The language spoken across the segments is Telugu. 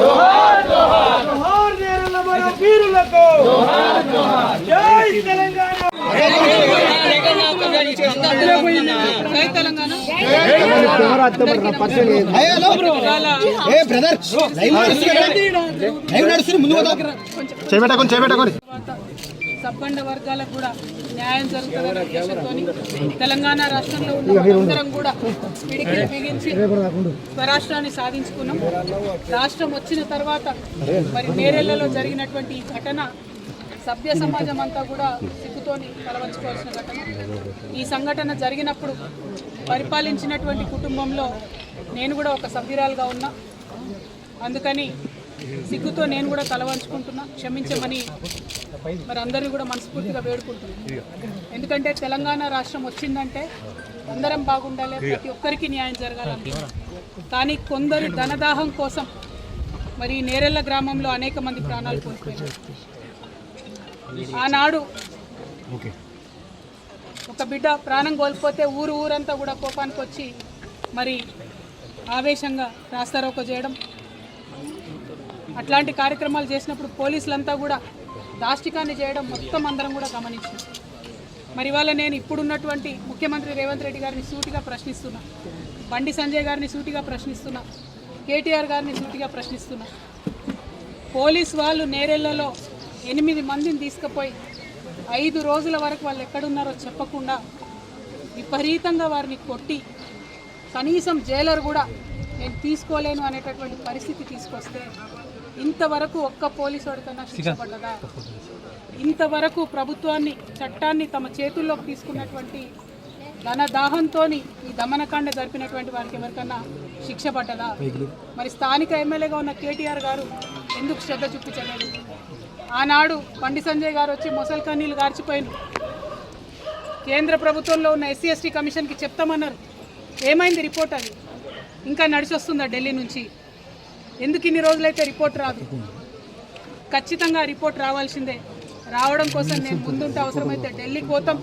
జోహార్ జోహార్ జోహార్ నేరల మన వీరులకు జోహార్ జోహార్ జై తెలంగాణ సబ్బండ వర్గాలకు కూడా న్యాయం జరుగుతుందనే ఉద్దేశంతో తెలంగాణ రాష్ట్రంలో ఉన్న అందరం కూడా పిడికిలు బిగించి స్వరాష్ట్రాన్ని సాధించుకున్నాం. రాష్ట్రం వచ్చిన తర్వాత మరి నేరెళ్లలో జరిగినటువంటి ఈ ఘటన సభ్య సమాజం అంతా కూడా సిగ్గుతోని తలవంచుకోవాల్సిన ఘటన. ఈ సంఘటన జరిగినప్పుడు పరిపాలించినటువంటి కుటుంబంలో నేను కూడా ఒక సభ్యురాలుగా ఉన్నా. అందుకని సిగ్గుతో నేను కూడా తలవంచుకుంటున్నా, క్షమించమని మరి అందరినీ కూడా మనస్ఫూర్తిగా వేడుకుంటున్నాను. ఎందుకంటే తెలంగాణ రాష్ట్రం వచ్చిందంటే అందరం బాగుండాలి, ప్రతి ఒక్కరికి న్యాయం జరగాలని. కానీ కొందరు ధనదాహం కోసం మరి నేరెళ్ల గ్రామంలో అనేక మంది ప్రాణాలు కోల్పోయారు. ఆనాడు ఒక బిడ్డ ప్రాణం కోల్పోతే ఊరంతా కూడా కోపానికి వచ్చి మరి ఆవేశంగా రాస్తారోకో చేయడం, అట్లాంటి కార్యక్రమాలు చేసినప్పుడు పోలీసులంతా కూడా దాష్టికాన్ని చేయడం మొత్తం అందరం కూడా గమనించాం. మరి ఇవాళ నేను ఇప్పుడున్నటువంటి ముఖ్యమంత్రి రేవంత్ రెడ్డి గారిని సూటిగా ప్రశ్నిస్తున్నా, బండి సంజయ్ గారిని సూటిగా ప్రశ్నిస్తున్నా, కేటీఆర్ గారిని సూటిగా ప్రశ్నిస్తున్నా. పోలీసు వాళ్ళు నేరెళ్లలో 8 మందిని తీసుకుపోయి 5 రోజుల వరకు వాళ్ళు ఎక్కడున్నారో చెప్పకుండా విపరీతంగా వారిని కొట్టి కనీసం జైలర్ కూడా నేను తీసుకోలేను అనేటటువంటి పరిస్థితి తీసుకొస్తే ఇంతవరకు ఒక్క పోలీసు వాడికన్నా శిక్షపడ్డదా? ఇంతవరకు ప్రభుత్వాన్ని చట్టాన్ని తమ చేతుల్లోకి తీసుకున్నటువంటి ధనదాహంతో ఈ దమనకాండ జరిపినటువంటి వారికి ఎవరికన్నా శిక్ష పడ్డదా? మరి స్థానిక ఎమ్మెల్యేగా ఉన్న కేటీఆర్ గారు ఎందుకు శ్రద్ధ చూపించలేదు? ఆనాడు బండి సంజయ్ గారు వచ్చి మొసలు కన్నీళ్ళు గార్చిపోయినారు. కేంద్ర ప్రభుత్వంలో ఉన్న ఎస్సీ ఎస్టీ కమిషన్కి చెప్తామన్నారు. ఏమైంది రిపోర్ట్? అది ఇంకా నడిచి వస్తుందా ఢిల్లీ నుంచి? ఎందుకు ఇన్ని రోజులైతే రిపోర్ట్ రాదు? ఖచ్చితంగా రిపోర్ట్ రావాల్సిందే. రావడం కోసం నేను ముందుంటే అవసరమైతే ఢిల్లీకి పోతాం,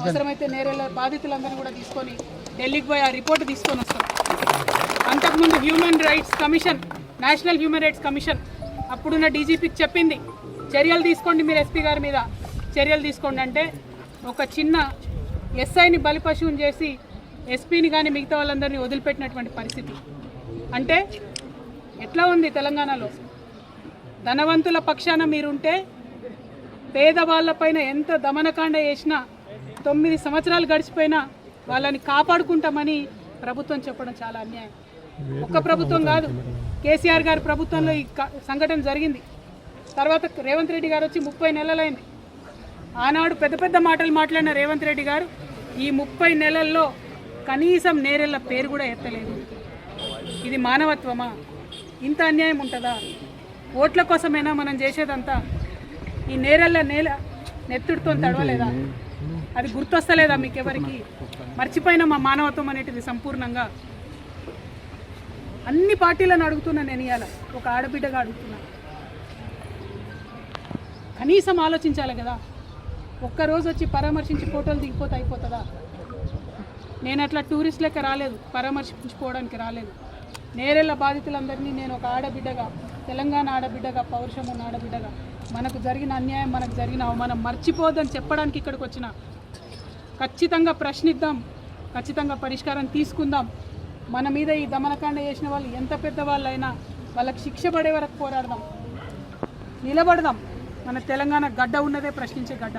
అవసరమైతే నేరెళ్ల బాధితులందరినీ కూడా తీసుకొని ఢిల్లీకి పోయి ఆ రిపోర్ట్ తీసుకొని వస్తాం. అంతకుముందు human rights commission, national human rights commission అప్పుడున్న డీజీపీకి చెప్పింది, చర్యలు తీసుకోండి, మీరు ఎస్పీ గారి మీద చర్యలు తీసుకోండి అంటే ఒక చిన్న ఎస్ఐని బలిపశువుని చేసి ఎస్పీని కానీ మిగతా వాళ్ళందరినీ వదిలిపెట్టినటువంటి పరిస్థితి. అంటే ఎట్లా ఉంది తెలంగాణలో? ధనవంతుల పక్షాన మీరుంటే పేదవాళ్ళపైన ఎంత దమనకాండ చేసినా 9 సంవత్సరాలు గడిచిపోయినా వాళ్ళని కాపాడుకుంటామని ప్రభుత్వం చెప్పడం చాలా అన్యాయం. ఒక్క ప్రభుత్వం కాదు, కేసీఆర్ గారి ప్రభుత్వంలో ఈ సంఘటన జరిగింది. తర్వాత రేవంత్ రెడ్డి గారు వచ్చి 30 నెలలైంది. ఆనాడు పెద్ద పెద్ద మాటలు మాట్లాడిన రేవంత్ రెడ్డి గారు ఈ 30 నెలల్లో కనీసం నేరెళ్ల పేరు కూడా ఎత్తలేదు. ఇది మానవత్వమా? ఇంత అన్యాయం ఉంటుందా? ఓట్ల కోసమైనా మనం చేసేదంతా ఈ నేరెళ్ల నెత్తుడితో తడవలేదా? అది గుర్తొస్తలేదా మీకెవరికి? మర్చిపోయిన మా మానవత్వం అనేటిది సంపూర్ణంగా. అన్ని పార్టీలను అడుగుతున్నా నేను, ఇవాళ ఒక ఆడబిడ్డగా అడుగుతున్నా, కనీసం ఆలోచించాలి కదా. ఒక్కరోజు వచ్చి పరామర్శించి ఫోటోలు దిగిపోతే అయిపోతుందా? నేను అట్లా టూరిస్ట్ లెక్క రాలేదు, పరామర్శించుకోవడానికి రాలేదు. నేరెళ్ల బాధితులందరినీ నేను ఒక ఆడబిడ్డగా, తెలంగాణ ఆడబిడ్డగా, పౌరుషం ఉన్న ఆడబిడ్డగా, మనకు జరిగిన అన్యాయం, మనకు జరిగిన అవమానం మర్చిపోద్దని చెప్పడానికి ఇక్కడికి వచ్చిన. ఖచ్చితంగా ప్రశ్నిద్దాం, ఖచ్చితంగా పరిష్కారం తీసుకుందాం. మన మీద ఈ దమనకాండ చేసిన వాళ్ళు ఎంత పెద్దవాళ్ళైనా వాళ్ళకి శిక్ష పడే వరకు పోరాడదాం, నిలబడదాం. మన తెలంగాణ గడ్డ ఉన్నదే ప్రశ్నించే గడ్డ.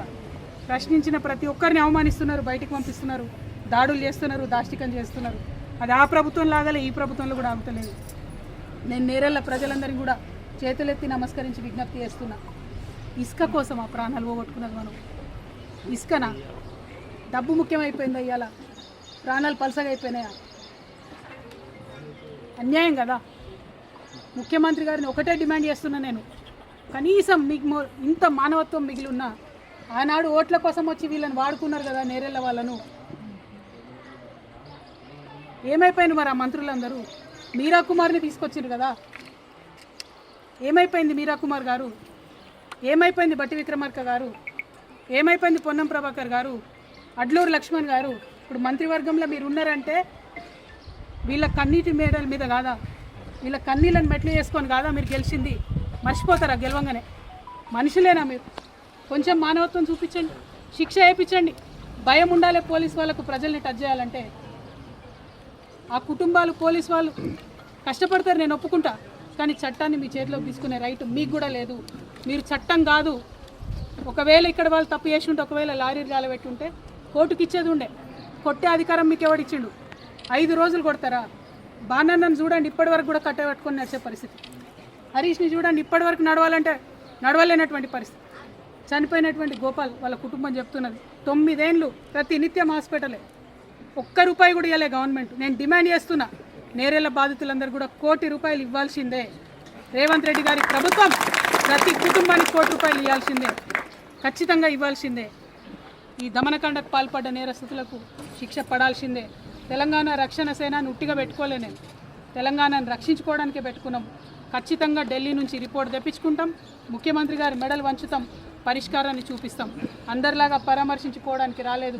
ప్రశ్నించిన ప్రతి ఒక్కరిని అవమానిస్తున్నారు, బయటికి పంపిస్తున్నారు, దాడులు చేస్తున్నారు, దాష్టికం చేస్తున్నారు. అది ఆ ప్రభుత్వం లాగాలే ఈ ప్రభుత్వంలో కూడా ఆగుతలేదు. నేను నేరెళ్ల ప్రజలందరినీ కూడా చేతులెత్తి నమస్కరించి విజ్ఞప్తి చేస్తున్నా. ఇసుక కోసం ఆ ప్రాణాలు పోగొట్టుకున్నది మనం. ఇసుకనా? డబ్బు ముఖ్యమైపోయిందా? ఇవాళ ప్రాణాలు పలసగా అయిపోయినాయా? అన్యాయం కదా. ముఖ్యమంత్రి గారిని ఒకటే డిమాండ్ చేస్తున్నా నేను, కనీసం మీకు ఇంత మానవత్వం మిగిలి ఉన్నా ఆనాడు ఓట్ల కోసం వచ్చి వీళ్ళని వాడుకున్నారు కదా నేరెళ్ల వాళ్ళను. ఏమైపోయింది మరి ఆ మంత్రులందరూ? మీరా కుమార్ని తీసుకొచ్చారు కదా, ఏమైపోయింది మీరా కుమార్ గారు? ఏమైపోయింది బట్టి విక్రమార్క గారు? ఏమైపోయింది పొన్నం ప్రభాకర్ గారు, అడ్లూరు లక్ష్మణ్ గారు? ఇప్పుడు మంత్రివర్గంలో మీరు ఉన్నారంటే వీళ్ళ కన్నీటి మేడల మీద కాదా? వీళ్ళ కన్నీళ్ళని మెట్లు చేసుకొని కాదా మీరు గెలిచింది? మర్చిపోతారా గెలవంగానే? మనుషులేనా మీరు? కొంచెం మానవత్వం చూపించండి, శిక్ష వేయించండి. భయం ఉండాలి పోలీస్ వాళ్ళకు ప్రజల్ని టచ్ చేయాలంటే. ఆ కుటుంబాలు పోలీస్ వాళ్ళు కష్టపడతారు, నేను ఒప్పుకుంటా. కానీ చట్టాన్ని మీ చేతిలోకి తీసుకునే రైట్ మీకు కూడా లేదు. మీరు చట్టం కాదు. ఒకవేళ ఇక్కడ వాళ్ళు తప్పు చేసి ఉంటే, ఒకవేళ లారీలు గాలబెట్టి ఉంటే కోర్టుకి ఇచ్చేది ఉండే. కొట్టే అధికారం మీకు ఎవడిచ్చిండు? 5 రోజులు కొడతారా? బాణన్నను చూడండి, ఇప్పటివరకు కూడా కట్టబెట్టుకొని నడిచే పరిస్థితి. హరీష్ని చూడండి, ఇప్పటివరకు నడవాలంటే నడవలేనటువంటి పరిస్థితి. చనిపోయినటువంటి గోపాల్ వాళ్ళ కుటుంబం చెప్తున్నది 9 ఏళ్ళు ప్రతి నిత్యం హాస్పిటలే. ₹1 కూడా ఇవ్వలే గవర్నమెంట్. నేను డిమాండ్ చేస్తున్నా, నేరేళ్ల బాధితులందరూ కూడా ₹1 కోటి ఇవ్వాల్సిందే. రేవంత్ రెడ్డి గారి ప్రభుత్వం ప్రతి కుటుంబానికి ₹1 కోటి ఇవ్వాల్సిందే, ఖచ్చితంగా ఇవ్వాల్సిందే. ఈ దమనకాండకు పాల్పడ్డ నేరస్తులకు శిక్ష పడాల్సిందే. తెలంగాణ రక్షణ సేనని ఉట్టిగా పెట్టుకోలే, నేను తెలంగాణను రక్షించుకోవడానికే పెట్టుకున్నాం. ఖచ్చితంగా ఢిల్లీ నుంచి రిపోర్ట్ తెప్పించుకుంటాం, ముఖ్యమంత్రి గారి మెడలు వంచుతాం, పరిష్కారాన్ని చూపిస్తాం. అందరిలాగా పరామర్శించుకోవడానికి రాలేదు,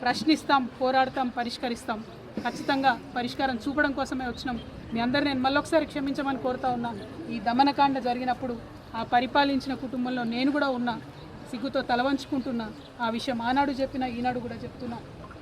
ప్రశ్నిస్తాం, పోరాడతాం, పరిష్కరిస్తాం. ఖచ్చితంగా పరిష్కారం చూపడం కోసమే వచ్చినాం. మీ అందరు నేను మళ్ళొకసారి క్షమించమని కోరుతా ఉన్నా. ఈ దమనకాండ జరిగినప్పుడు ఆ పరిపాలించిన కుటుంబంలో నేను కూడా ఉన్నా, సిగ్గుతో తలవంచుకుంటున్నా. ఆ విషయం ఆనాడు చెప్పినా, ఈనాడు కూడా చెప్తున్నా.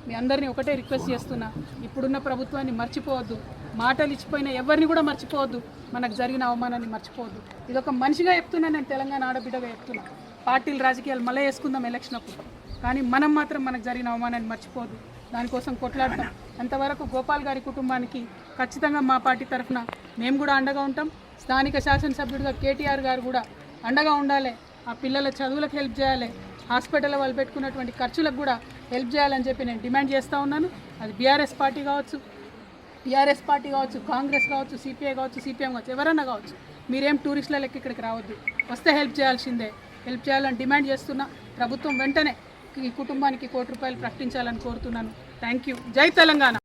మీ అందరినీ ఒకటే రిక్వెస్ట్ చేస్తున్నా, ఇప్పుడున్న ప్రభుత్వాన్ని మర్చిపోవద్దు. మాటలు ఇచ్చిపోయిన ఎవరిని కూడా మర్చిపోవద్దు, మనకు జరిగిన అవమానాన్ని మర్చిపోవద్దు. ఇదొక మనిషిగా చెప్తున్నా, నేను తెలంగాణ ఆడబిడ్డగా చెప్తున్నా. పార్టీలు రాజకీయాలు మళ్ళీ వేసుకుందాం ఎలక్షన్ అప్పుడు, కానీ మనం మాత్రం మనకు జరిగిన అవమానాన్ని మర్చిపోవద్దు. దానికోసం కొట్లాడతాం. అంతవరకు గోపాల్ గారి కుటుంబానికి ఖచ్చితంగా మా పార్టీ తరఫున మేము కూడా అండగా ఉంటాం. స్థానిక శాసనసభ్యుడిగా కేటీఆర్ గారు కూడా అండగా ఉండాలి. ఆ పిల్లల చదువులకు హెల్ప్ చేయాలి, హాస్పిటల్లో వాళ్ళు పెట్టుకున్నటువంటి ఖర్చులకు కూడా హెల్ప్ చేయాలని చెప్పి నేను డిమాండ్ చేస్తూ ఉన్నాను. అది బీఆర్ఎస్ పార్టీ కావచ్చు, టీఆర్ఎస్ పార్టీ కావచ్చు, కాంగ్రెస్ కావచ్చు, సిపిఐ కావచ్చు, సిపిఎం కావచ్చు, ఎవరన్నా కావచ్చు. మీరేం టూరిస్టుల లెక్క ఇక్కడికి రావద్దు, వస్తే హెల్ప్ చేయాల్సిందే. హెల్ప్ చేయాలని డిమాండ్ చేస్తున్నా. ప్రభుత్వం వెంటనే ఈ కుటుంబానికి ₹1 కోటి ప్రకటించాలని కోరుతున్నాను. Thank you. జై తెలంగాణ.